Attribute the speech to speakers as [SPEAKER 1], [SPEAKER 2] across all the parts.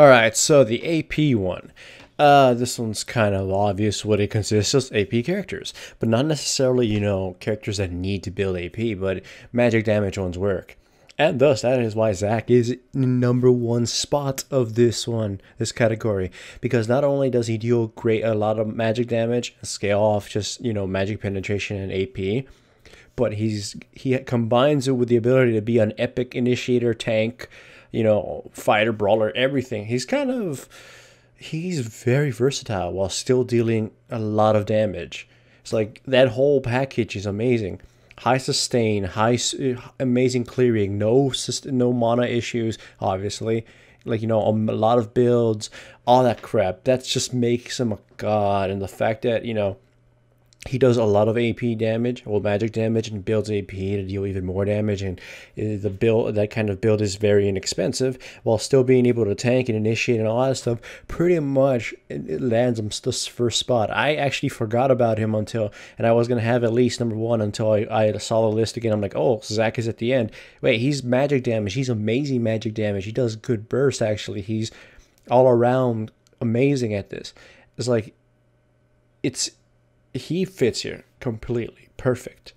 [SPEAKER 1] Alright, so the AP one. This one's kind of obvious what it consists of, AP characters. But not necessarily, characters that need to build AP, but magic damage ones work. And thus, that is why ZAC is in #1 spot of this category. Because not only does he deal a lot of magic damage, scale off just, magic penetration and AP, but he combines it with the ability to be an epic initiator, tank, fighter, brawler, everything. He's very versatile while still dealing a lot of damage. It's like that whole package is amazing. High sustain, amazing clearing, no mana issues, obviously. Like, a lot of builds, all that crap. That just makes him a god. And the fact that, he does a lot of AP damage, or magic damage, and builds AP to deal even more damage. And that kind of build is very inexpensive, while still being able to tank and initiate and all that stuff. Pretty much, it lands him this first spot. I actually forgot about him and I was gonna have at least #1 until I saw the list again. I'm like, oh, ZAC is at the end. Wait, he's magic damage. He's amazing magic damage. He does good burst. Actually, he's all around amazing at this. It's like, he fits here completely perfect.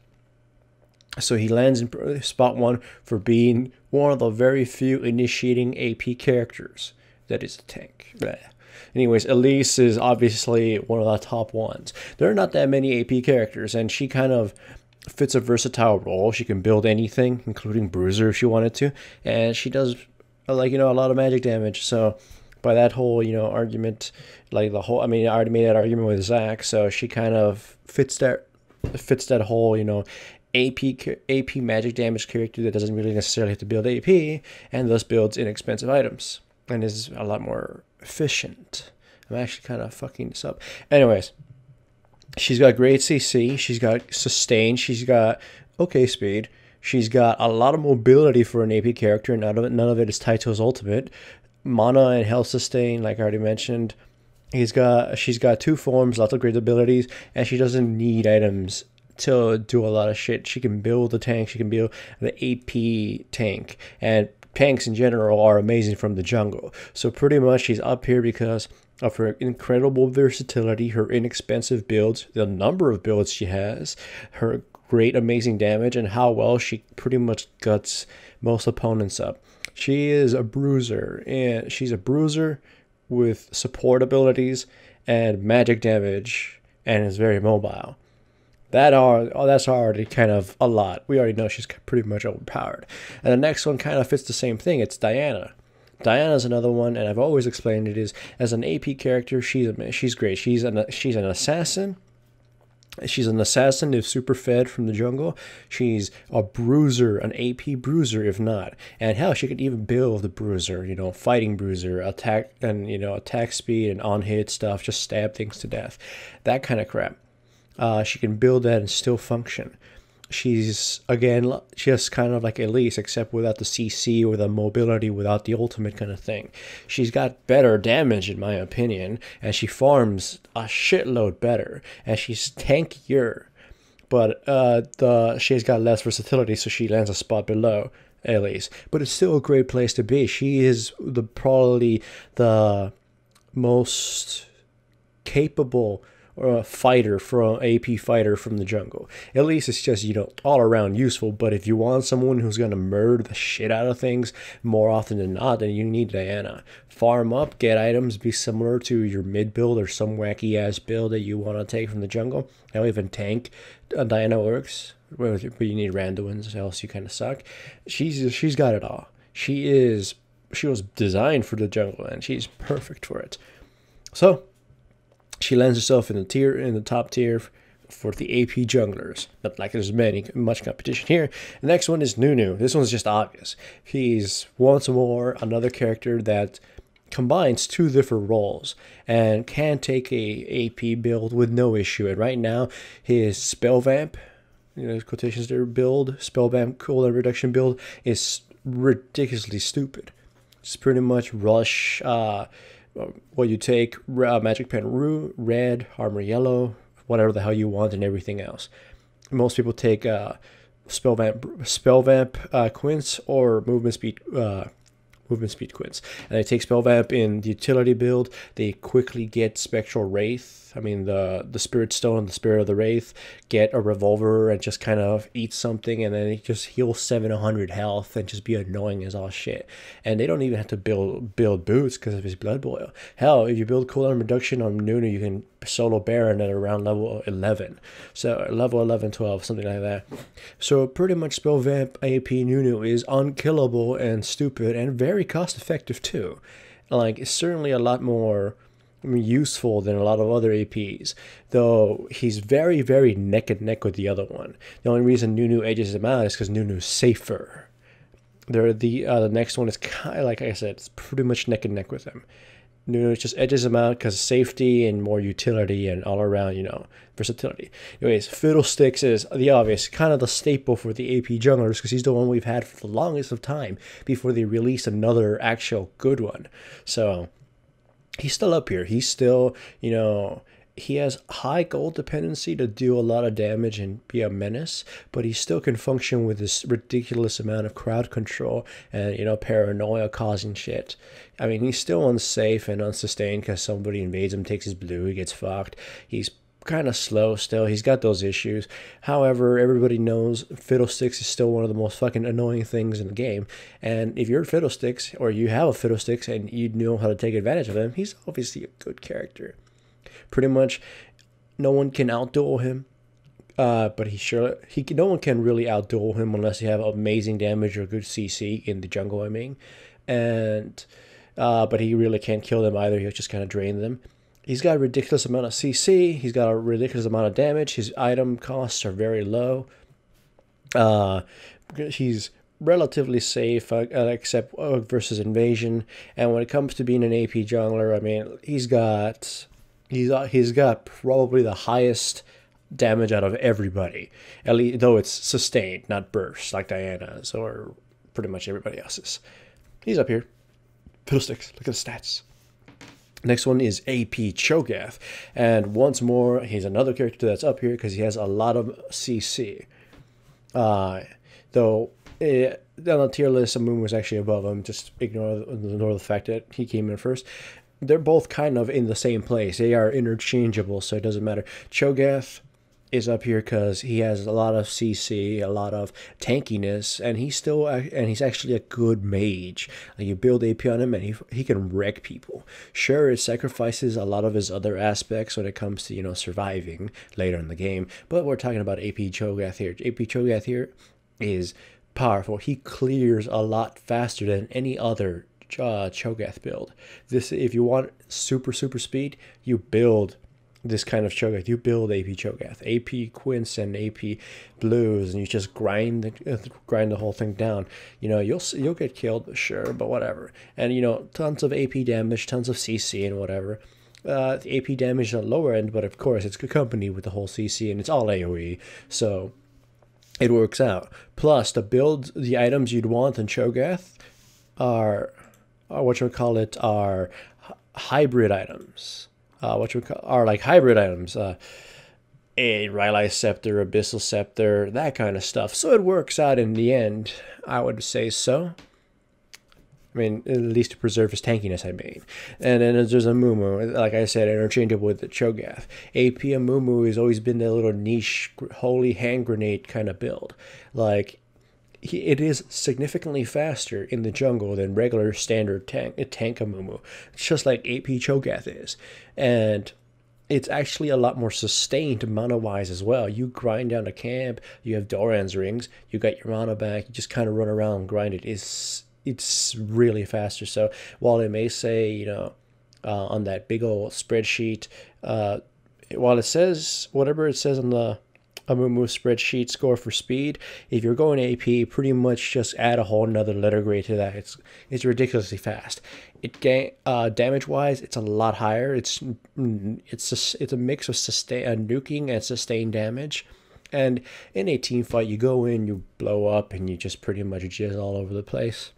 [SPEAKER 1] So he lands in spot 1 for being one of the very few initiating AP characters that is a tank. Anyways, Elise is obviously one of the top ones. There are not that many AP characters, and she kind of fits a versatile role. She can build anything, including Bruiser if she wanted to, and she does a lot of magic damage. So by that whole, argument, I already made that argument with ZAC, so she kind of fits that whole, AP magic damage character that doesn't really necessarily have to build AP, and thus builds inexpensive items, and is a lot more efficient. I'm actually kind of fucking this up. Anyways, she's got great CC, she's got sustain, she's got okay speed, she's got a lot of mobility for an AP character, and none of it is tied to his ultimate. Mana and health sustain, like I already mentioned. She's got 2 forms, lots of great abilities, and she doesn't need items to do a lot of shit. She can build the tank, she can build the AP tank, and tanks in general are amazing from the jungle. So pretty much she's up here because of her incredible versatility, her inexpensive builds, the number of builds she has, her great amazing damage, and how well she pretty much guts most opponents up. She is a bruiser, and she's a bruiser with support abilities and magic damage, and is very mobile. That's already kind of a lot. We already know she's pretty much overpowered. And the next one kind of fits the same thing. It's Diana. Diana's another one, and I've always explained it is as an AP character, she's great. She's an assassin. She's an assassin if super fed from the jungle. She's a bruiser, an AP bruiser if not. And hell, she could even build the bruiser, fighting bruiser, attack and attack speed and on hit stuff, just stab things to death. That kind of crap. She can build that and still function. She's just kind of like Elise, except without the CC or the mobility, without the ultimate kind of thing. She's got better damage in my opinion, and she farms a shitload better, and she's tankier, but she's got less versatility, so she lands a spot below Elise. But it's still a great place to be. She is probably the most capable or a fighter from AP fighter from the jungle. At least it's just, all around useful. But if you want someone who's gonna murder the shit out of things more often than not, then you need Diana. Farm up, get items, be similar to your mid build or some wacky ass build that you want to take from the jungle. Now even tank, Diana works, but you need randoms, else you kind of suck. She's got it all. She was designed for the jungle, and she's perfect for it. So she lands herself in the top tier for the AP junglers. Not like there's much competition here. The next one is Nunu. This one's just obvious. He's once more another character that combines 2 different roles and can take a AP build with no issue. And right now, his spell vamp, quotations there, spell vamp cooldown reduction build is ridiculously stupid. It's pretty much rush. Well, you take magic pen red, armor yellow, whatever the hell you want, and everything else. Most people take spell vamp quince or movement speed movement speed quints. And they take Spell Vamp in the utility build. They quickly get Spectral Wraith. I mean, the Spirit Stone, the Spirit of the Wraith, get a Revolver and just kind of eat something, and then it just heal 700 health and just be annoying as all shit. And they don't even have to build boots because of his Blood Boil. Hell, if you build cooldown reduction on Nunu, you can solo Baron at around level 11. So level 11, 12, something like that. So pretty much Spell Vamp AP Nunu is unkillable and stupid and very cost effective too. Like, it's certainly a lot more useful than a lot of other APs, though he's very, very neck and neck with the other one. The only reason Nunu edges him out is because Nunu's safer. The next one is kind of, like I said, it's pretty much neck and neck with him. Nunu just edges him out because safety and more utility and all around, you know, versatility. Anyways, Fiddlesticks is the obvious, kind of the staple for the AP junglers because he's the one we've had for the longest of time before they release another actual good one. So he's still up here. He's still, you know, he has high gold dependency to do a lot of damage and be a menace, but he still can function with this ridiculous amount of crowd control and, you know, paranoia causing shit. I mean, he's still unsafe and unsustained because somebody invades him, takes his blue, he gets fucked. He's kind of slow still. He's got those issues. However, everybody knows Fiddlesticks is still one of the most fucking annoying things in the game. And if you're Fiddlesticks, or you have a Fiddlesticks and you know how to take advantage of him, he's obviously a good character. Pretty much no one can outduel him, but no one can really outduel him unless you have amazing damage or good CC in the jungle, I mean. And but he really can't kill them either. He'll just kind of drain them. He's got a ridiculous amount of CC. He's got a ridiculous amount of damage. His item costs are very low. He's relatively safe, except versus invasion. And when it comes to being an AP jungler, I mean, he's got probably the highest damage out of everybody, at least, though it's sustained, not burst like Diana's or pretty much everybody else's. He's up here. Fiddlesticks, look at the stats. Next one is AP Chogath, and once more, he's another character that's up here because he has a lot of CC. Though on the tier list, Amumuu was actually above him. Just ignore the fact that he came in first. They're both kind of in the same place. They are interchangeable, so it doesn't matter. Chogath is up here because he has a lot of CC, a lot of tankiness, and he's actually a good mage. Like, you build AP on him, and he can wreck people. Sure, it sacrifices a lot of his other aspects when it comes to, you know, surviving later in the game, but we're talking about AP Chogath here. AP Chogath here is powerful. He clears a lot faster than any other Chogath build. If you want super speed, you build this kind of Chogath. You build AP Chogath, AP Quints and AP Blues, and you just grind the whole thing down. You know, you'll get killed, sure, but whatever. And, you know, tons of AP damage, tons of CC and whatever. The AP damage on the lower end, but of course it's accompanied with the whole CC, and it's all AoE, so it works out. Plus, the items you'd want in Chogath are hybrid items. Like hybrid items, a Rylai Scepter, Abyssal Scepter, that kind of stuff. So it works out in the end, I would say so. I mean, at least to preserve his tankiness, I mean. And then there's Amumuu, like I said, interchangeable with the Chogath. AP Amumuu has always been that little niche, holy hand grenade kind of build. Like, it is significantly faster in the jungle than regular standard tank Amumuu, just like AP Chogath is. And it's actually a lot more sustained mana-wise as well. You grind down a camp, you have Doran's rings, you got your mana back, you just kind of run around and grind it. It's really faster. So while it may say, you know, on that big old spreadsheet, while it says whatever it says on the Amumuu spreadsheet score for speed, if you're going AP, pretty much just add a whole nother letter grade to that. It's ridiculously fast. Damage wise, it's a lot higher. It's a mix of nuking and sustained damage. And in a team fight, you go in, you blow up, and you just pretty much jizz all over the place.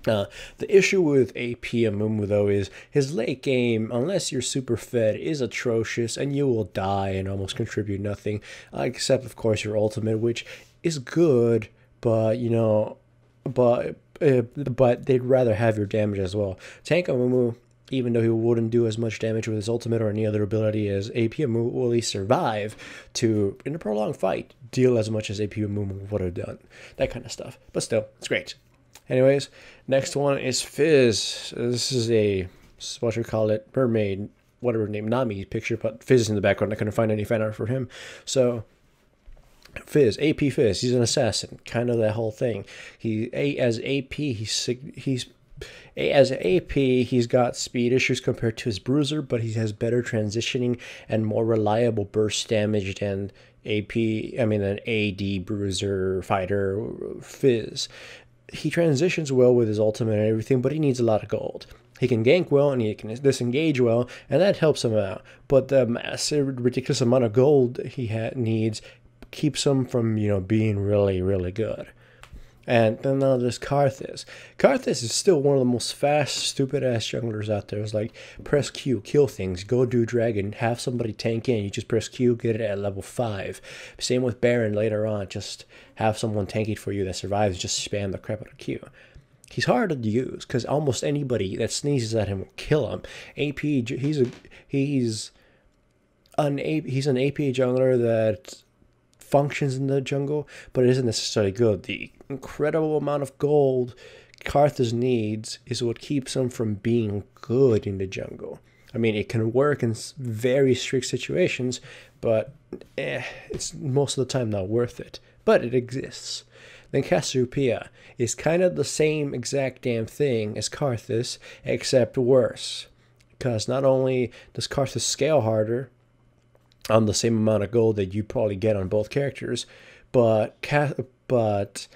[SPEAKER 1] The issue with AP Amumuu, though, is his late game, unless you're super fed, is atrocious, and you will die and almost contribute nothing, except, of course, your ultimate, which is good, but, you know, but but they'd rather have your damage as well. Tank Amumuu, even though he wouldn't do as much damage with his ultimate or any other ability as AP Amumuu, will at least survive to, in a prolonged fight, deal as much as AP Amumuu would have done. That kind of stuff. But still, it's great. Anyways, next one is Fizz. This is a, what you call it, mermaid, whatever name, Nami picture, but Fizz is in the background. I couldn't find any fan art for him. So, Fizz, AP Fizz, he's an assassin, kind of that whole thing. As AP, he's got speed issues compared to his bruiser, but he has better transitioning and more reliable burst damage than an AD bruiser fighter Fizz. He transitions well with his ultimate and everything, but he needs a lot of gold. He can gank well and he can disengage well, and that helps him out. But the massive, ridiculous amount of gold he needs keeps him from, being really, really good. And then now there's Karthus. Karthus is still one of the most fast, stupid-ass junglers out there. It's like, press Q, kill things, go do dragon, have somebody tank in, you just press Q, get it at level 5. Same with Baron later on, just have someone tank it for you that survives, just spam the crap out of Q. He's hard to use, because almost anybody that sneezes at him will kill him. He's an AP jungler that functions in the jungle, but it isn't necessarily good. The incredible amount of gold Karthus needs is what keeps him from being good in the jungle. I mean, it can work in very strict situations, but it's most of the time not worth it. But it exists. Then Cassiopeia is kind of the same exact damn thing as Karthus, except worse. Because not only does Karthus scale harder on the same amount of gold that you probably get on both characters, but Cassiopeia's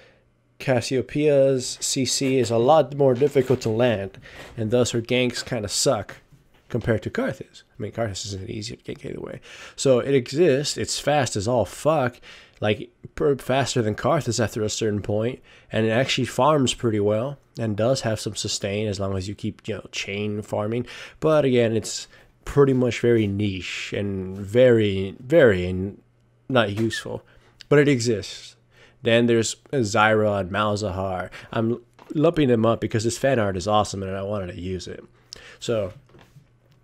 [SPEAKER 1] CC is a lot more difficult to land, and thus her ganks kind of suck compared to Karthus. I mean, Karthus isn't easy to gank either way. So it exists, it's fast as all fuck, like faster than Karthus after a certain point, and it actually farms pretty well, and does have some sustain as long as you keep, chain farming. But again, it's pretty much very niche and very, very not useful, but it exists. Then there's Zyra and Malzahar. I'm lumping them up because this fan art is awesome and I wanted to use it. So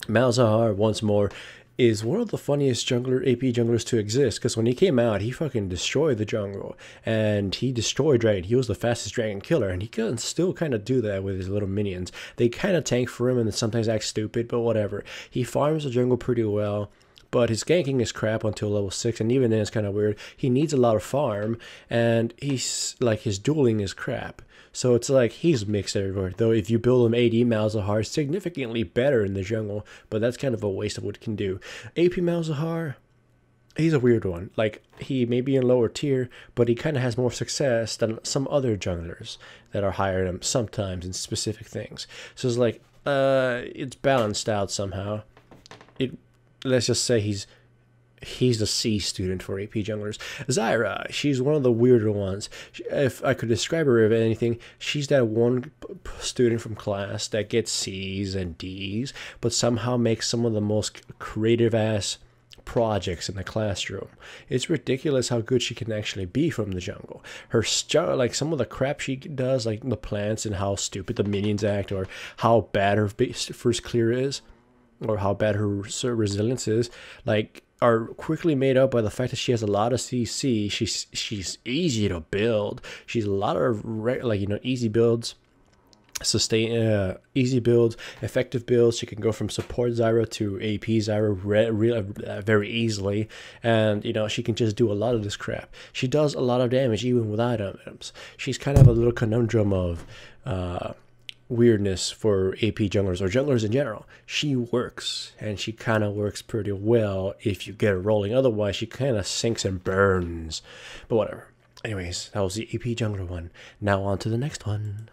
[SPEAKER 1] Malzahar, once more, is one of the funniest AP junglers to exist, because when he came out, he fucking destroyed the jungle, and he destroyed dragon. He was the fastest dragon killer, and he can still kind of do that with his little minions. They kind of tank for him and sometimes act stupid, but whatever. He farms the jungle pretty well, but his ganking is crap until level 6, and even then it's kind of weird. He needs a lot of farm, and his dueling is crap. So it's like he's mixed everywhere. Though if you build him AD Malzahar, is significantly better in the jungle, but that's kind of a waste of what it can do. AP Malzahar, he's a weird one. Like, he may be in lower tier, but he kind of has more success than some other junglers that are higher than him sometimes in specific things. So it's like, it's balanced out somehow. Let's just say he's a C student for AP junglers. Zyra, she's one of the weirder ones. If I could describe her as anything, she's that one student from class that gets C's and D's, but somehow makes some of the most creative-ass projects in the classroom. It's ridiculous how good she can actually be from the jungle. Like some of the crap she does, like the plants and how stupid the minions act, or how bad her first clear is, or how bad her resilience is, like, are quickly made up by the fact that she has a lot of CC. She's easy to build. She's a lot of easy builds, easy builds, effective builds. She can go from support Zyra to AP Zyra very easily, and she can just do a lot of this crap. She does a lot of damage even without items. She's kind of a little conundrum of weirdness for AP junglers, or junglers in general. She works, and she kind of works pretty well if you get her rolling. Otherwise, she kind of sinks and burns. But whatever. Anyways, that was the AP jungler one. Now on to the next one.